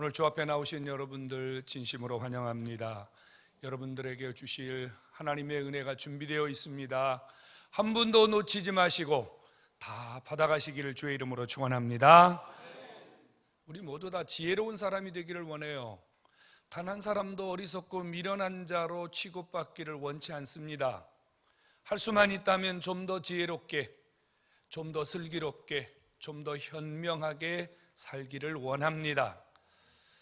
오늘 주 앞에 나오신 여러분들 진심으로 환영합니다. 여러분들에게 주실 하나님의 은혜가 준비되어 있습니다. 한 분도 놓치지 마시고 다 받아가시기를 주의 이름으로 축원합니다. 우리 모두 다 지혜로운 사람이 되기를 원해요. 단 한 사람도 어리석고 미련한 자로 취급받기를 원치 않습니다. 할 수만 있다면 좀 더 지혜롭게, 좀 더 슬기롭게, 좀 더 현명하게 살기를 원합니다.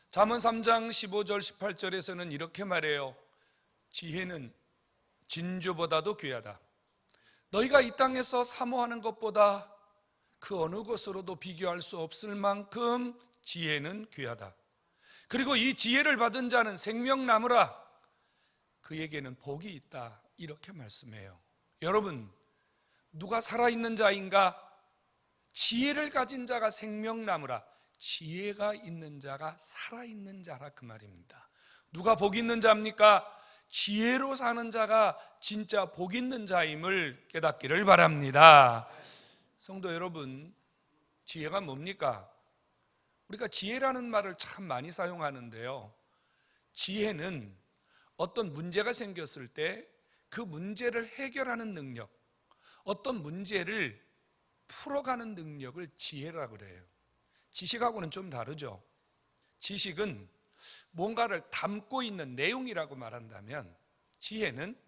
잠언 3장 15절 18절에서는 이렇게 말해요. 지혜는 진주보다도 귀하다. 너희가 이 땅에서 사모하는 것보다 그 어느 것으로도 비교할 수 없을 만큼 지혜는 귀하다. 그리고 이 지혜를 받은 자는 생명 나무라. 그에게는 복이 있다. 이렇게 말씀해요. 여러분, 누가 살아있는 자인가? 지혜를 가진 자가 생명 나무라. 지혜가 있는 자가 살아있는 자라 그 말입니다. 누가 복 있는 자입니까? 지혜로 사는 자가 진짜 복 있는 자임을 깨닫기를 바랍니다. 성도 여러분, 지혜가 뭡니까? 우리가 지혜라는 말을 참 많이 사용하는데요, 지혜는 어떤 문제가 생겼을 때 그 문제를 해결하는 능력, 어떤 문제를 풀어가는 능력을 지혜라고 그래요. 지식하고는 좀 다르죠. 지식은 뭔가를 담고 있는 내용이라고 말한다면, 지혜는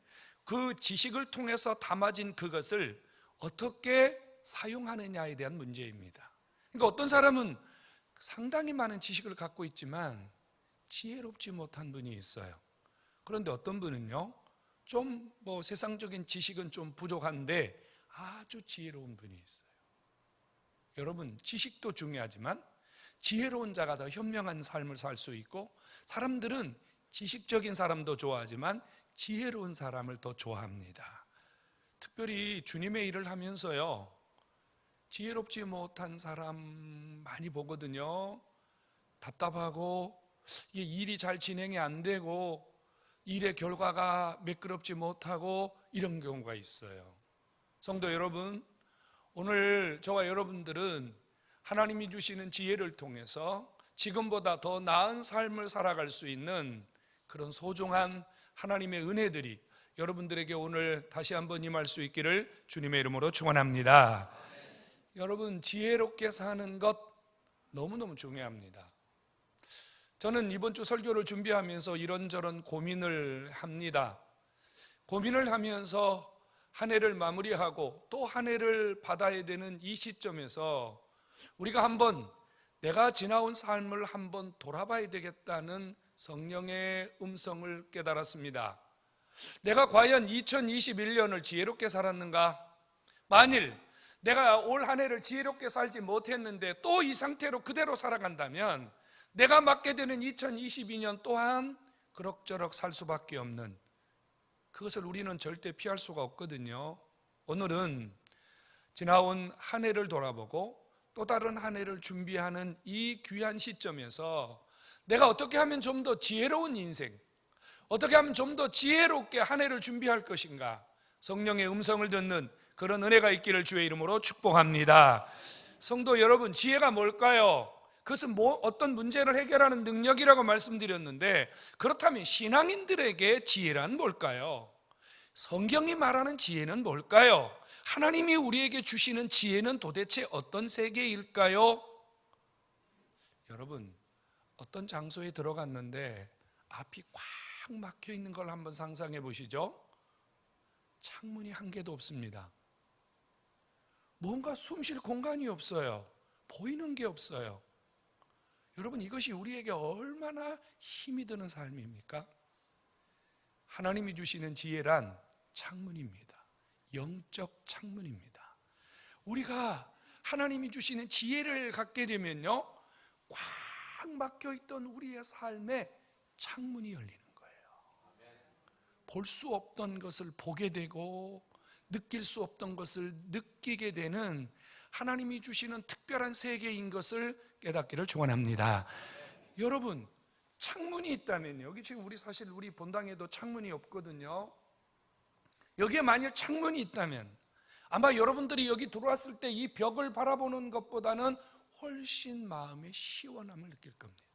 그 지식을 통해서 담아진 그것을 어떻게 사용하느냐에 대한 문제입니다. 그러니까 어떤 사람은 상당히 많은 지식을 갖고 있지만 지혜롭지 못한 분이 있어요. 그런데 어떤 분은요, 좀 세상적인 지식은 좀 부족한데 아주 지혜로운 분이 있어요. 여러분, 지식도 중요하지만 지혜로운 자가 더 현명한 삶을 살 수 있고, 사람들은 지식적인 사람도 좋아하지만 지혜로운 사람을 더 좋아합니다. 특별히 주님의 일을 하면서요, 지혜롭지 못한 사람 많이 보거든요. 답답하고 이게 일이 잘 진행이 안 되고 일의 결과가 매끄럽지 못하고 이런 경우가 있어요. 성도 여러분, 오늘 저와 여러분들은 하나님이 주시는 지혜를 통해서 지금보다 더 나은 삶을 살아갈 수 있는 그런 소중한 하나님의 은혜들이 여러분들에게 오늘 다시 한번 임할 수 있기를 주님의 이름으로 축원합니다. 여러분, 지혜롭게 사는 것 너무너무 중요합니다. 저는 이번 주 설교를 준비하면서 이런저런 고민을 합니다. 고민을 하면서 한 해를 마무리하고 또 한 해를 받아야 되는 이 시점에서 우리가 한번 내가 지나온 삶을 한번 돌아봐야 되겠다는 성령의 음성을 깨달았습니다. 내가 과연 2021년을 지혜롭게 살았는가? 만일 내가 올 한 해를 지혜롭게 살지 못했는데 또 이 상태로 그대로 살아간다면 내가 맞게 되는 2022년 또한 그럭저럭 살 수밖에 없는, 그것을 우리는 절대 피할 수가 없거든요. 오늘은 지나온 한 해를 돌아보고 또 다른 한 해를 준비하는 이 귀한 시점에서 내가 어떻게 하면 좀 더 지혜로운 인생, 어떻게 하면 좀 더 지혜롭게 한 해를 준비할 것인가, 성령의 음성을 듣는 그런 은혜가 있기를 주의 이름으로 축복합니다. 성도 여러분, 지혜가 뭘까요? 그것은 어떤 문제를 해결하는 능력이라고 말씀드렸는데, 그렇다면 신앙인들에게 지혜란 뭘까요? 성경이 말하는 지혜는 뭘까요? 하나님이 우리에게 주시는 지혜는 도대체 어떤 세계일까요? 여러분, 어떤 장소에 들어갔는데 앞이 꽉 막혀 있는 걸 한번 상상해 보시죠. 창문이 한 개도 없습니다. 뭔가 숨 쉴 공간이 없어요. 보이는 게 없어요. 여러분, 이것이 우리에게 얼마나 힘이 드는 삶입니까? 하나님이 주시는 지혜란 창문입니다. 영적 창문입니다. 우리가 하나님이 주시는 지혜를 갖게 되면요, 꽉 막혀있던 우리의 삶에 창문이 열리는 거예요. 볼 수 없던 것을 보게 되고 느낄 수 없던 것을 느끼게 되는 하나님이 주시는 특별한 세계인 것을 깨닫기를 축원합니다. 여러분, 창문이 있다면, 여기 지금 사실 우리 본당에도 창문이 없거든요. 여기에 만일 창문이 있다면 아마 여러분들이 여기 들어왔을 때 이 벽을 바라보는 것보다는 훨씬 마음의 시원함을 느낄 겁니다.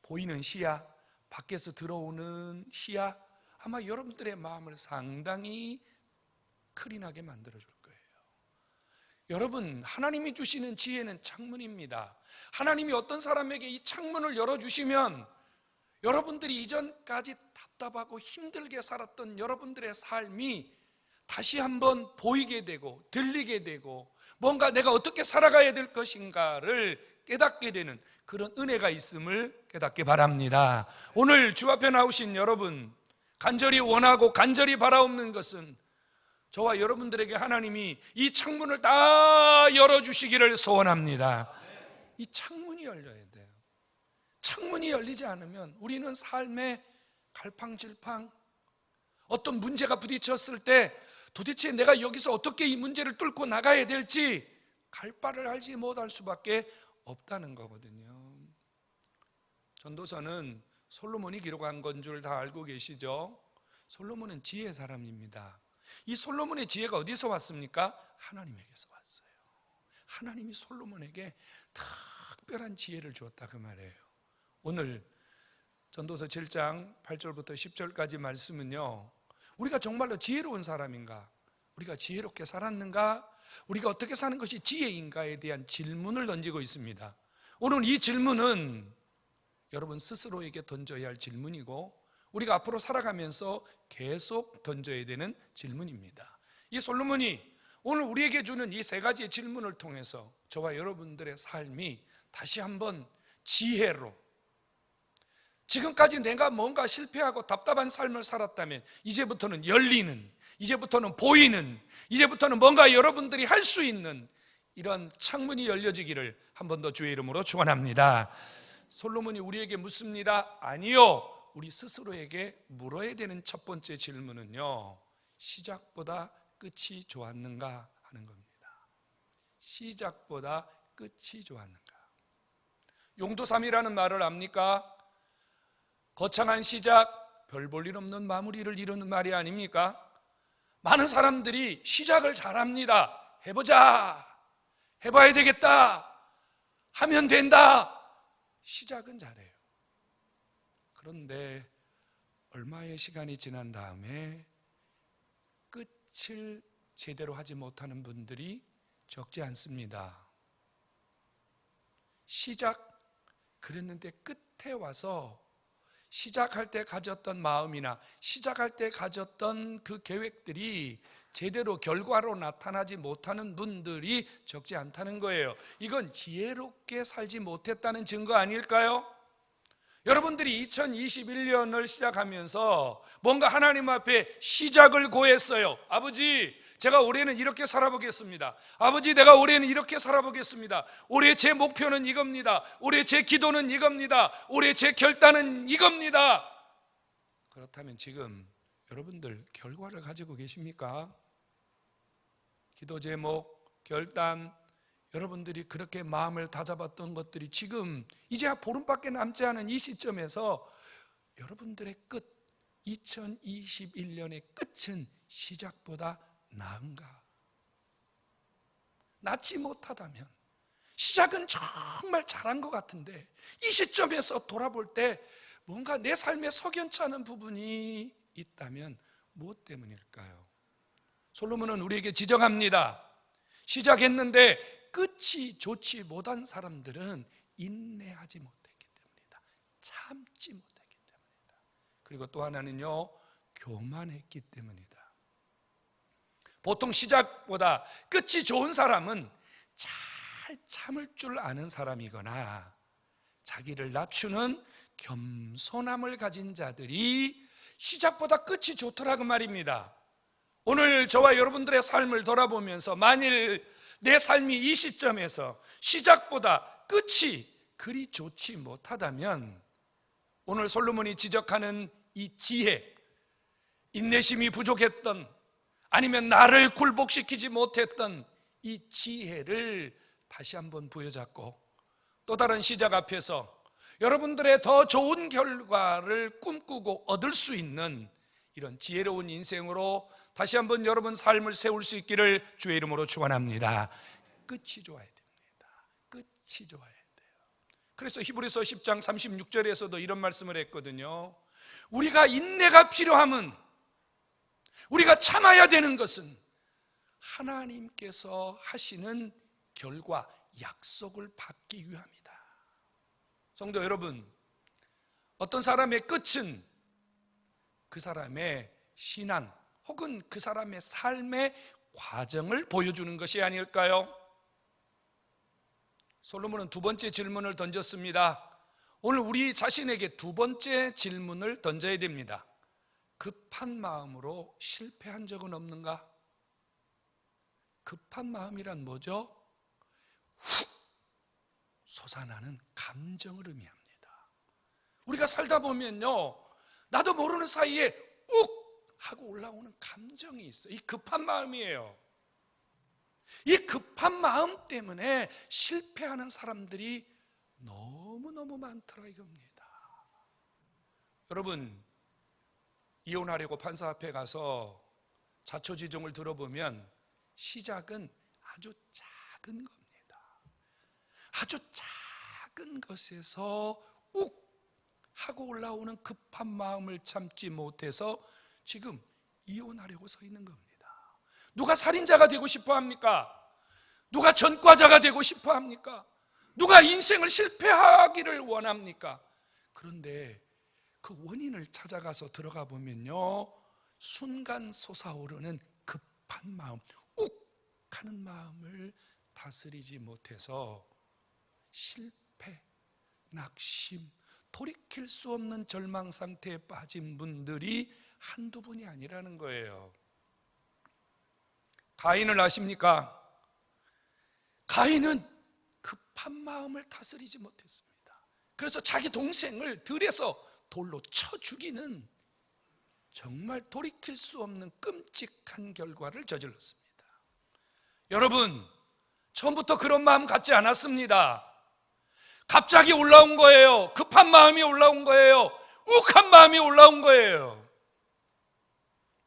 보이는 시야, 밖에서 들어오는 시야, 아마 여러분들의 마음을 상당히 클린하게 만들어줄 거예요. 여러분, 하나님이 주시는 지혜는 창문입니다. 하나님이 어떤 사람에게 이 창문을 열어주시면 여러분들이 이전까지 답답하고 힘들게 살았던 여러분들의 삶이 다시 한번 보이게 되고 들리게 되고 뭔가 내가 어떻게 살아가야 될 것인가를 깨닫게 되는 그런 은혜가 있음을 깨닫기 바랍니다. 오늘 주 앞에 나오신 여러분, 간절히 원하고 간절히 바라옵는 것은 저와 여러분들에게 하나님이 이 창문을 다 열어주시기를 소원합니다. 이 창문이 열려야 돼요. 창문이 열리지 않으면 우리는 삶에 갈팡질팡, 어떤 문제가 부딪혔을 때 도대체 내가 여기서 어떻게 이 문제를 뚫고 나가야 될지 갈 바를 알지 못할 수밖에 없다는 거거든요. 전도서는 솔로몬이 기록한 건 줄 다 알고 계시죠? 솔로몬은 지혜의 사람입니다. 이 솔로몬의 지혜가 어디서 왔습니까? 하나님에게서 왔어요. 하나님이 솔로몬에게 특별한 지혜를 주었다 그 말이에요. 오늘 전도서 7장 8절부터 10절까지 말씀은요, 우리가 정말로 지혜로운 사람인가? 우리가 지혜롭게 살았는가? 우리가 어떻게 사는 것이 지혜인가에 대한 질문을 던지고 있습니다. 오늘 이 질문은 여러분 스스로에게 던져야 할 질문이고 우리가 앞으로 살아가면서 계속 던져야 되는 질문입니다. 이 솔로몬이 오늘 우리에게 주는 이 세 가지의 질문을 통해서 저와 여러분들의 삶이 다시 한번 지혜로, 지금까지 내가 뭔가 실패하고 답답한 삶을 살았다면 이제부터는 열리는, 이제부터는 보이는, 이제부터는 뭔가 여러분들이 할 수 있는 이런 창문이 열려지기를 한 번 더 주의 이름으로 축원합니다. 솔로몬이 우리에게 묻습니다. 아니요, 우리 스스로에게 물어야 되는 첫 번째 질문은요, 시작보다 끝이 좋았는가 하는 겁니다. 시작보다 끝이 좋았는가. 용도삼이라는 말을 압니까? 거창한 시작, 별 볼 일 없는 마무리를 이루는 말이 아닙니까? 많은 사람들이 시작을 잘합니다. 해보자, 해봐야 되겠다, 하면 된다. 시작은 잘해요. 그런데 얼마의 시간이 지난 다음에 끝을 제대로 하지 못하는 분들이 적지 않습니다. 시작 그랬는데 끝에 와서 시작할 때 가졌던 마음이나 시작할 때 가졌던 그 계획들이 제대로 결과로 나타나지 못하는 분들이 적지 않다는 거예요. 이건 지혜롭게 살지 못했다는 증거 아닐까요? 여러분들이 2021년을 시작하면서 뭔가 하나님 앞에 시작을 고했어요. 아버지, 제가 올해는 이렇게 살아보겠습니다. 아버지, 내가 올해는 이렇게 살아보겠습니다. 올해 제 목표는 이겁니다. 올해 제 기도는 이겁니다. 올해 제 결단은 이겁니다. 그렇다면 지금 여러분들 결과를 가지고 계십니까? 기도 제목, 결단, 여러분들이 그렇게 마음을 다잡았던 것들이 지금 이제 보름밖에 남지 않은 이 시점에서 여러분들의 끝, 2021년의 끝은 시작보다 나은가? 낫지 못하다면, 시작은 정말 잘한 것 같은데 이 시점에서 돌아볼 때 뭔가 내 삶에 석연치 않은 부분이 있다면 무엇 때문일까요? 솔로몬은 우리에게 지적합니다. 시작했는데 끝이 좋지 못한 사람들은 인내하지 못했기 때문이다. 참지 못했기 때문이다. 그리고 또 하나는요, 교만했기 때문이다. 보통 시작보다 끝이 좋은 사람은 잘 참을 줄 아는 사람이거나 자기를 낮추는 겸손함을 가진 자들이 시작보다 끝이 좋더라고 말입니다. 오늘 저와 여러분들의 삶을 돌아보면서 만일 내 삶이 이 시점에서 시작보다 끝이 그리 좋지 못하다면 오늘 솔로몬이 지적하는 이 지혜, 인내심이 부족했던, 아니면 나를 굴복시키지 못했던 이 지혜를 다시 한번 부여잡고 또 다른 시작 앞에서 여러분들의 더 좋은 결과를 꿈꾸고 얻을 수 있는 이런 지혜로운 인생으로 다시 한번 여러분 삶을 세울 수 있기를 주의 이름으로 축원합니다. 끝이 좋아야 됩니다. 끝이 좋아야 돼요. 그래서 히브리서 10장 36절에서도 이런 말씀을 했거든요. 우리가 인내가 필요함은, 우리가 참아야 되는 것은 하나님께서 하시는 결과, 약속을 받기 위함이다. 성도 여러분, 어떤 사람의 끝은 그 사람의 신앙 혹은 그 사람의 삶의 과정을 보여주는 것이 아닐까요? 솔로몬은 두 번째 질문을 던졌습니다. 오늘 우리 자신에게 두 번째 질문을 던져야 됩니다. 급한 마음으로 실패한 적은 없는가? 급한 마음이란 뭐죠? 훅 솟아나는 감정을 의미합니다. 우리가 살다 보면요, 나도 모르는 사이에 욱 하고 올라오는 감정이 있어요. 이 급한 마음이에요. 이 급한 마음 때문에 실패하는 사람들이 너무너무 많더라 이겁니다. 여러분, 이혼하려고 판사 앞에 가서 자초지종을 들어보면 시작은 아주 작은 겁니다. 아주 작은 것에서 욱 하고 올라오는 급한 마음을 참지 못해서 지금 이혼하려고 서 있는 겁니다. 누가 살인자가 되고 싶어 합니까? 누가 전과자가 되고 싶어 합니까? 누가 인생을 실패하기를 원합니까? 그런데 그 원인을 찾아가서 들어가 보면요, 순간 솟아오르는 급한 마음, 욱하는 마음을 다스리지 못해서 실패, 낙심, 돌이킬 수 없는 절망 상태에 빠진 분들이 한두 분이 아니라는 거예요. 가인을 아십니까? 가인은 급한 마음을 다스리지 못했습니다. 그래서 자기 동생을 들에서 돌로 쳐 죽이는 정말 돌이킬 수 없는 끔찍한 결과를 저질렀습니다. 여러분, 처음부터 그런 마음 갖지 않았습니다. 갑자기 올라온 거예요. 급한 마음이 올라온 거예요. 욱한 마음이 올라온 거예요.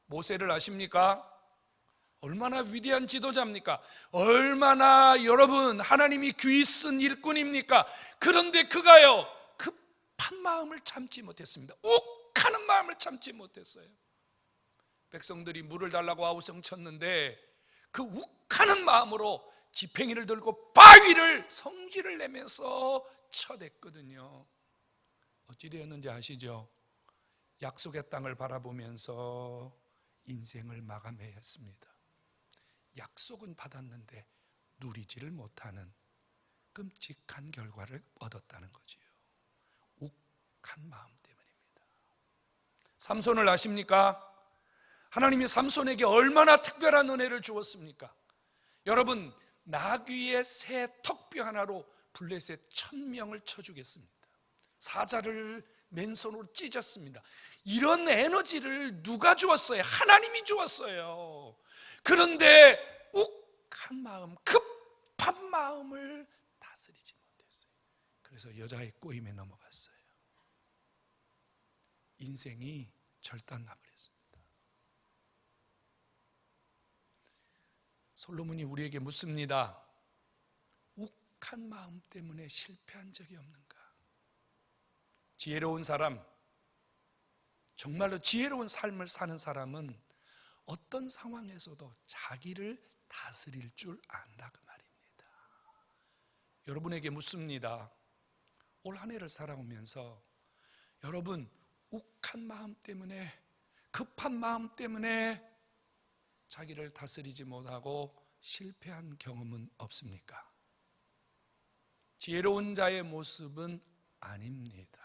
모세를 아십니까? 얼마나 위대한 지도자입니까? 얼마나 여러분 하나님이 귀히 쓴 일꾼입니까? 그런데 그가요, 급한 마음을 참지 못했습니다. 욱하는 마음을 참지 못했어요. 백성들이 물을 달라고 아우성 쳤는데 그 욱하는 마음으로 지팽이를 들고 바위를 성질을 내면서 쳐댔거든요. 어찌 되었는지 아시죠? 약속의 땅을 바라보면서 인생을 마감해야 했습니다. 약속은 받았는데 누리지를 못하는 끔찍한 결과를 얻었다는 거지요. 욱한 마음 때문입니다. 삼손을 아십니까? 하나님이 삼손에게 얼마나 특별한 은혜를 주었습니까? 여러분, 나귀의 새 턱뼈 하나로 블레셋 1000명을 쳐주겠습니다. 사자를 맨손으로 찢었습니다. 이런 에너지를 누가 주었어요? 하나님이 주었어요. 그런데 욱한 마음, 급한 마음을 다스리지 못했어요. 그래서 여자의 꼬임에 넘어갔어요. 인생이 절단나버렸습니다. 솔로몬이 우리에게 묻습니다. 욱한 마음 때문에 실패한 적이 없는가? 지혜로운 사람, 정말로 지혜로운 삶을 사는 사람은 어떤 상황에서도 자기를 다스릴 줄 안다 그 말입니다. 여러분에게 묻습니다. 올 한 해를 살아오면서 여러분 욱한 마음 때문에, 급한 마음 때문에 자기를 다스리지 못하고 실패한 경험은 없습니까? 지혜로운 자의 모습은 아닙니다.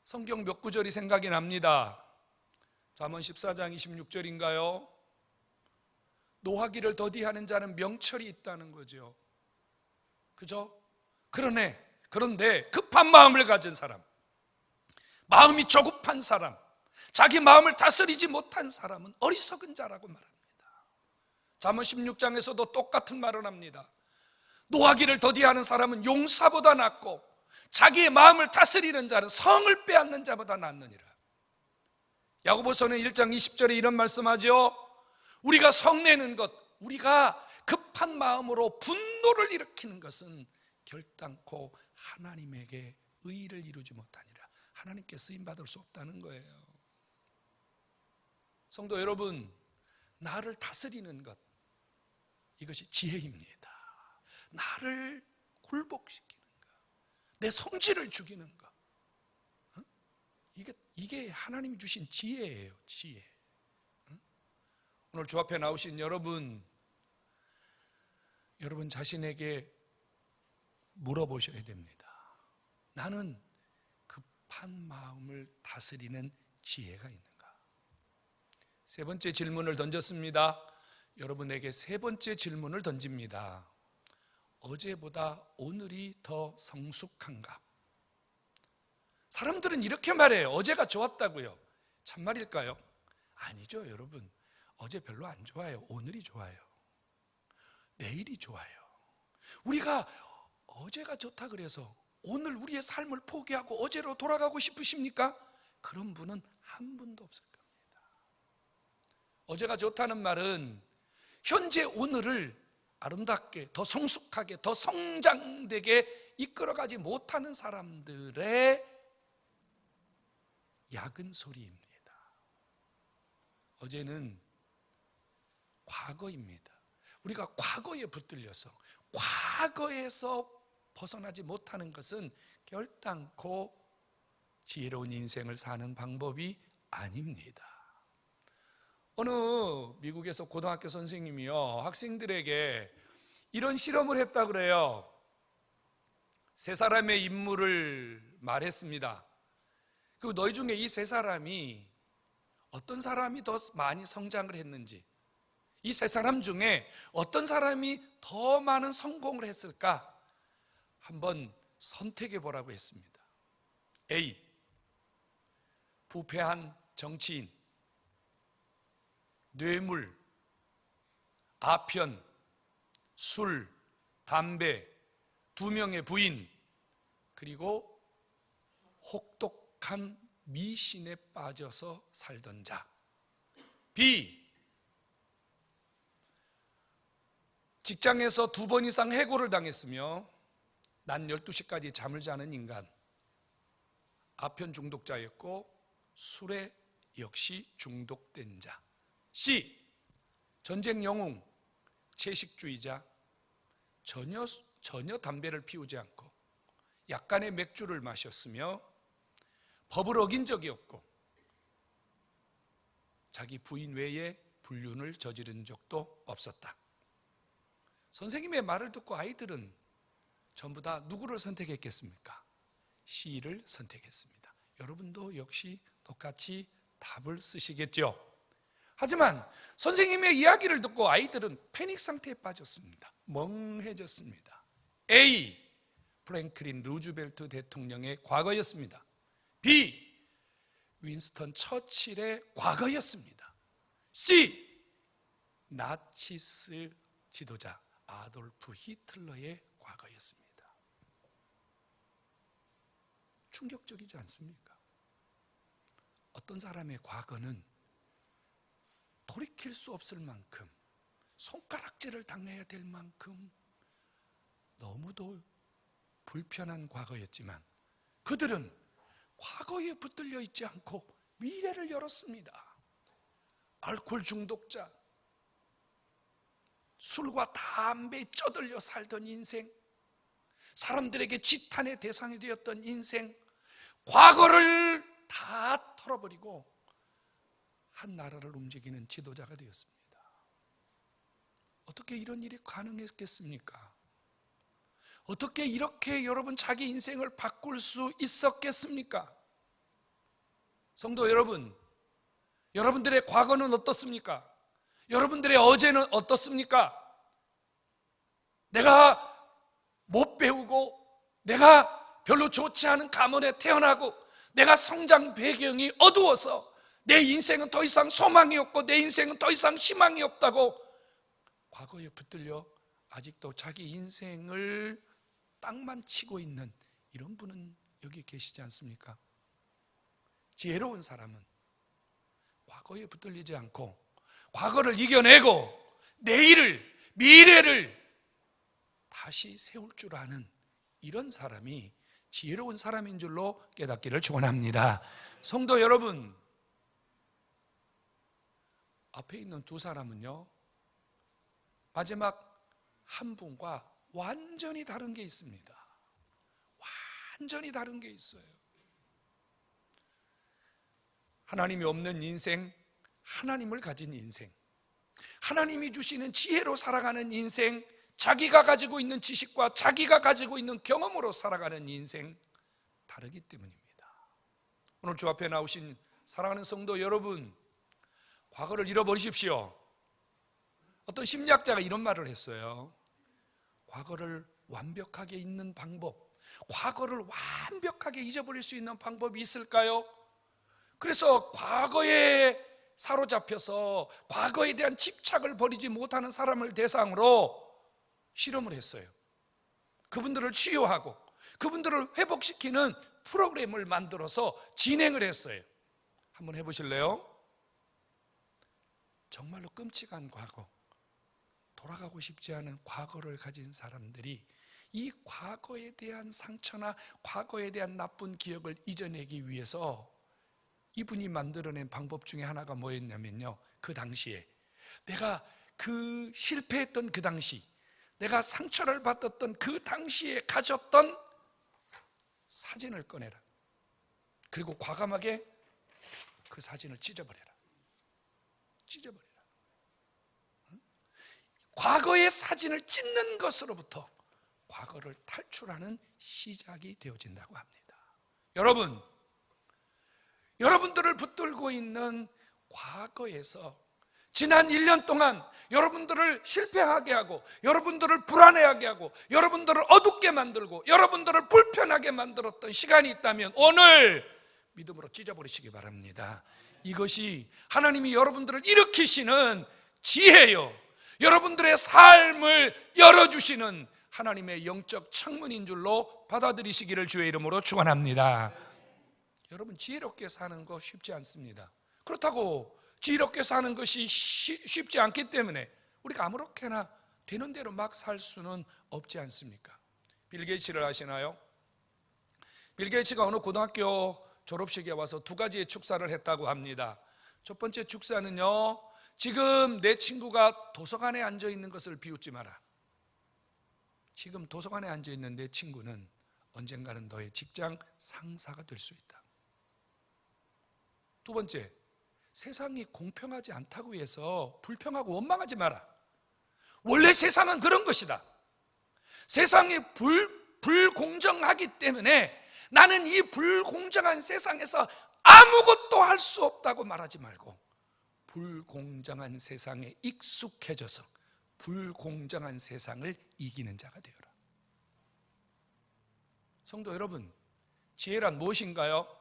성경 몇 구절이 생각이 납니다. 잠언 14장 26절인가요? 노하기를 더디하는 자는 명철이 있다는 거죠. 그죠? 그런데 급한 마음을 가진 사람, 마음이 조급한 사람, 자기 마음을 다스리지 못한 사람은 어리석은 자라고 말합니다. 잠언 16장에서도 똑같은 말을 합니다. 노하기를 더디하는 사람은 용사보다 낫고 자기의 마음을 다스리는 자는 성을 빼앗는 자보다 낫느니라. 야고보서는 1장 20절에 이런 말씀하죠. 우리가 성내는 것, 우리가 급한 마음으로 분노를 일으키는 것은 결단코 하나님에게 의의를 이루지 못하니라. 하나님께 쓰임받을 수 없다는 거예요. 성도 여러분, 나를 다스리는 것, 이것이 지혜입니다. 나를 굴복시키는 것, 내 성질을 죽이는 것, 이게 하나님이 주신 지혜예요. 지혜. 오늘 주 앞에 나오신 여러분 자신에게 물어보셔야 됩니다. 나는 급한 마음을 다스리는 지혜가 있는가? 세 번째 질문을 던졌습니다. 여러분에게 세 번째 질문을 던집니다. 어제보다 오늘이 더 성숙한가? 사람들은 이렇게 말해요. 어제가 좋았다고요. 참말일까요? 아니죠, 여러분. 어제 별로 안 좋아요. 오늘이 좋아요. 내일이 좋아요. 우리가 어제가 좋다 그래서 오늘 우리의 삶을 포기하고 어제로 돌아가고 싶으십니까? 그런 분은 한 분도 없을 겁니다. 어제가 좋다는 말은 현재 오늘을 아름답게, 더 성숙하게, 더 성장되게 이끌어가지 못하는 사람들의 야근 소리입니다. 어제는 과거입니다. 우리가 과거에 붙들려서 과거에서 벗어나지 못하는 것은 결단코 지혜로운 인생을 사는 방법이 아닙니다. 어느 미국에서 고등학교 선생님이요, 학생들에게 이런 실험을 했다 그래요. 세 사람의 인물을 말했습니다. 그리고 너희 중에 이 세 사람이 어떤 사람이 더 많이 성장을 했는지, 이 세 사람 중에 어떤 사람이 더 많은 성공을 했을까 한번 선택해 보라고 했습니다. A. 부패한 정치인, 뇌물, 아편, 술, 담배, 2명의 부인, 그리고 혹독한 미신에 빠져서 살던 자. B. 직장에서 2번 이상 해고를 당했으며 낮 12시까지 잠을 자는 인간, 아편 중독자였고 술에 역시 중독된 자. C. 전쟁 영웅, 채식주의자, 전혀 담배를 피우지 않고 약간의 맥주를 마셨으며 법을 어긴 적이 없고 자기 부인 외에 불륜을 저지른 적도 없었다. 선생님의 말을 듣고 아이들은 전부 다 누구를 선택했겠습니까? C를 선택했습니다. 여러분도 역시 똑같이 답을 쓰시겠죠. 하지만 선생님의 이야기를 듣고 아이들은 패닉 상태에 빠졌습니다. 멍해졌습니다. A. 프랭클린 루즈벨트 대통령의 과거였습니다. B. 윈스턴 처칠의 과거였습니다. C. 나치스 지도자 아돌프 히틀러의 과거였습니다. 충격적이지 않습니까? 어떤 사람의 과거는 돌이킬 수 없을 만큼, 손가락질을 당해야 될 만큼 너무도 불편한 과거였지만 그들은 과거에 붙들려 있지 않고 미래를 열었습니다. 알코올 중독자, 술과 담배에 쩌들려 살던 인생, 사람들에게 지탄의 대상이 되었던 인생, 과거를 다 털어버리고 한 나라를 움직이는 지도자가 되었습니다. 어떻게 이런 일이 가능했겠습니까? 어떻게 이렇게 여러분 자기 인생을 바꿀 수 있었겠습니까? 성도 여러분, 여러분들의 과거는 어떻습니까? 여러분들의 어제는 어떻습니까? 내가 못 배우고 내가 별로 좋지 않은 가문에 태어나고 내가 성장 배경이 어두워서 내 인생은 더 이상 소망이 없고 내 인생은 더 이상 희망이 없다고 과거에 붙들려 아직도 자기 인생을 땅만 치고 있는 이런 분은 여기 계시지 않습니까? 지혜로운 사람은 과거에 붙들리지 않고 과거를 이겨내고 내일을, 미래를 다시 세울 줄 아는 이런 사람이 지혜로운 사람인 줄로 깨닫기를 축원합니다. 성도 여러분, 앞에 있는 두 사람은요, 마지막 한 분과 완전히 다른 게 있습니다. 완전히 다른 게 있어요. 하나님이 없는 인생, 하나님을 가진 인생, 하나님이 주시는 지혜로 살아가는 인생, 자기가 가지고 있는 지식과 자기가 가지고 있는 경험으로 살아가는 인생, 다르기 때문입니다. 오늘 주 앞에 나오신 사랑하는 성도 여러분, 과거를 잃어버리십시오. 어떤 심리학자가 이런 말을 했어요. 과거를 완벽하게 잊는 방법, 과거를 완벽하게 잊어버릴 수 있는 방법이 있을까요? 그래서 과거에 사로잡혀서 과거에 대한 집착을 버리지 못하는 사람을 대상으로 실험을 했어요. 그분들을 치유하고 그분들을 회복시키는 프로그램을 만들어서 진행을 했어요. 한번 해보실래요? 정말로 끔찍한 과거, 돌아가고 싶지 않은 과거를 가진 사람들이 이 과거에 대한 상처나 과거에 대한 나쁜 기억을 잊어내기 위해서 이분이 만들어낸 방법 중에 하나가 뭐였냐면요, 그 당시에 내가 그 실패했던 그 당시, 내가 상처를 받았던 그 당시에 가졌던 사진을 꺼내라. 그리고 과감하게 그 사진을 찢어버려라. 찢어버려라. 과거의 사진을 찢는 것으로부터 과거를 탈출하는 시작이 되어진다고 합니다. 여러분, 여러분들을 붙들고 있는 과거에서 지난 1년 동안 여러분들을 실패하게 하고, 여러분들을 불안해하게 하고, 여러분들을 어둡게 만들고, 여러분들을 불편하게 만들었던 시간이 있다면 오늘 믿음으로 찢어버리시기 바랍니다. 이것이 하나님이 여러분들을 일으키시는 지혜요, 여러분들의 삶을 열어주시는 하나님의 영적 창문인 줄로 받아들이시기를 주의 이름으로 축원합니다. 여러분, 지혜롭게 사는 거 쉽지 않습니다. 그렇다고 지혜롭게 사는 것이 쉽지 않기 때문에 우리가 아무렇게나 되는 대로 막 살 수는 없지 않습니까? 빌 게이츠를 아시나요? 빌 게이츠가 어느 고등학교 졸업식에 와서 두 가지의 축사를 했다고 합니다. 첫 번째 축사는요, 지금 내 친구가 도서관에 앉아 있는 것을 비웃지 마라. 지금 도서관에 앉아 있는 내 친구는 언젠가는 너의 직장 상사가 될 수 있다. 두 번째, 세상이 공평하지 않다고 해서 불평하고 원망하지 마라. 원래 세상은 그런 것이다. 세상이 불공정하기 때문에 나는 이 불공정한 세상에서 아무것도 할 수 없다고 말하지 말고, 불공정한 세상에 익숙해져서 불공정한 세상을 이기는 자가 되어라. 성도 여러분, 지혜란 무엇인가요?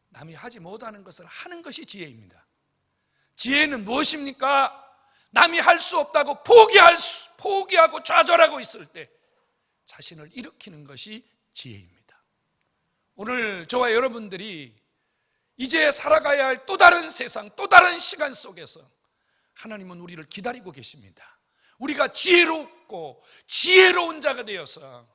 남이 하지 못하는 것을 하는 것이 지혜입니다. 지혜는 무엇입니까? 남이 할 수 없다고 포기하고 좌절하고 있을 때 자신을 일으키는 것이 지혜입니다. 오늘 저와 여러분들이 이제 살아가야 할 또 다른 세상, 또 다른 시간 속에서 하나님은 우리를 기다리고 계십니다. 우리가 지혜롭고 지혜로운 자가 되어서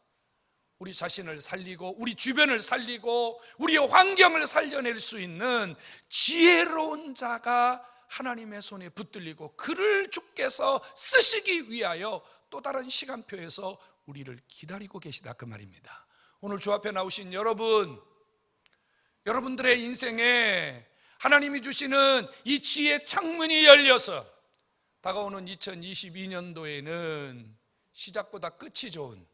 우리 자신을 살리고 우리 주변을 살리고 우리의 환경을 살려낼 수 있는 지혜로운 자가 하나님의 손에 붙들리고 그를 주께서 쓰시기 위하여 또 다른 시간표에서 우리를 기다리고 계시다, 그 말입니다. 오늘 주 앞에 나오신 여러분, 여러분들의 인생에 하나님이 주시는 이 지혜의 창문이 열려서 다가오는 2022년도에는 시작보다 끝이 좋은,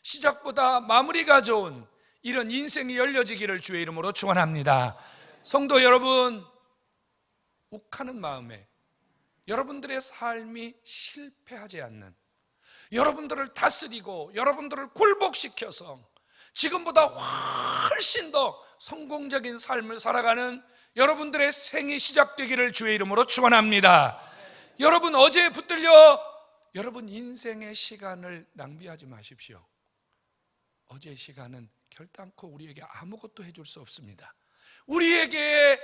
시작보다 마무리가 좋은 이런 인생이 열려지기를 주의 이름으로 축원합니다. 성도 여러분, 욱하는 마음에 여러분들의 삶이 실패하지 않는, 여러분들을 다스리고 여러분들을 굴복시켜서 지금보다 훨씬 더 성공적인 삶을 살아가는 여러분들의 생이 시작되기를 주의 이름으로 축원합니다. 여러분, 어제에 붙들려 여러분 인생의 시간을 낭비하지 마십시오. 어제의 시간은 결단코 우리에게 아무것도 해줄 수 없습니다. 우리에게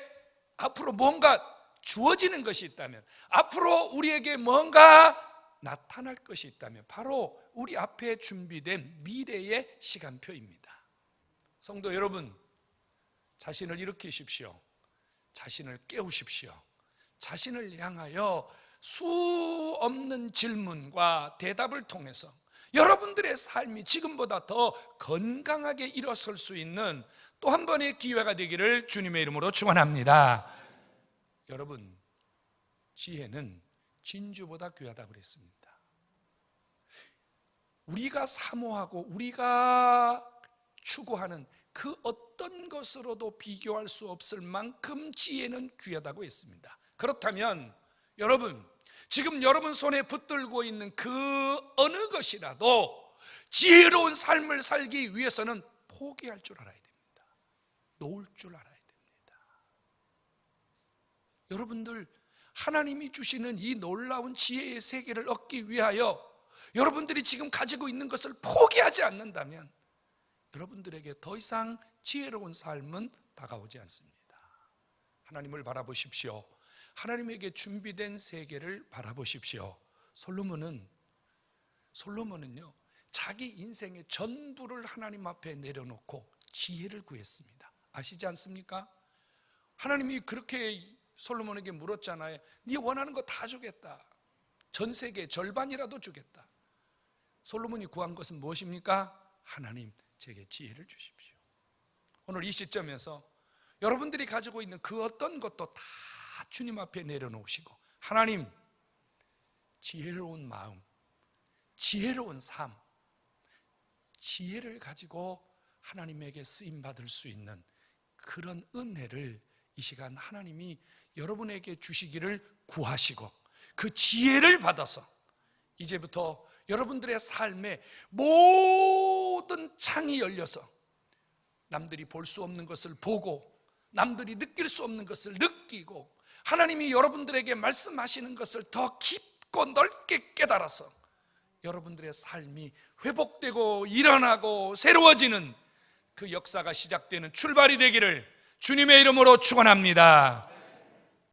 앞으로 뭔가 주어지는 것이 있다면, 앞으로 우리에게 뭔가 나타날 것이 있다면 바로 우리 앞에 준비된 미래의 시간표입니다. 성도 여러분, 자신을 일으키십시오. 자신을 깨우십시오. 자신을 향하여 수 없는 질문과 대답을 통해서 여러분들의 삶이 지금보다 더 건강하게 일어설 수 있는 또 한 번의 기회가 되기를 주님의 이름으로 축원합니다. 여러분, 지혜는 진주보다 귀하다고 그랬습니다. 우리가 사모하고 우리가 추구하는 그 어떤 것으로도 비교할 수 없을 만큼 지혜는 귀하다고 했습니다. 그렇다면 여러분, 지금 여러분 손에 붙들고 있는 그 어느 것이라도 지혜로운 삶을 살기 위해서는 포기할 줄 알아야 됩니다. 놓을 줄 알아야 됩니다. 여러분들, 하나님이 주시는 이 놀라운 지혜의 세계를 얻기 위하여 여러분들이 지금 가지고 있는 것을 포기하지 않는다면 여러분들에게 더 이상 지혜로운 삶은 다가오지 않습니다. 하나님을 바라보십시오. 하나님에게 준비된 세계를 바라보십시오. 솔로몬은요, 자기 인생의 전부를 하나님 앞에 내려놓고 지혜를 구했습니다. 아시지 않습니까? 하나님이 그렇게 솔로몬에게 물었잖아요. 네 원하는 거 다 주겠다. 전 세계 절반이라도 주겠다. 솔로몬이 구한 것은 무엇입니까? 하나님, 제게 지혜를 주십시오. 오늘 이 시점에서 여러분들이 가지고 있는 그 어떤 것도 다 주님 앞에 내려놓으시고, 하나님, 지혜로운 마음, 지혜로운 삶, 지혜를 가지고 하나님에게 쓰임받을 수 있는 그런 은혜를 이 시간 하나님이 여러분에게 주시기를 구하시고, 그 지혜를 받아서 이제부터 여러분들의 삶에 모든 창이 열려서 남들이 볼 수 없는 것을 보고, 남들이 느낄 수 없는 것을 느끼고, 하나님이 여러분들에게 말씀하시는 것을 더 깊고 넓게 깨달아서 여러분들의 삶이 회복되고 일어나고 새로워지는 그 역사가 시작되는 출발이 되기를 주님의 이름으로 축원합니다.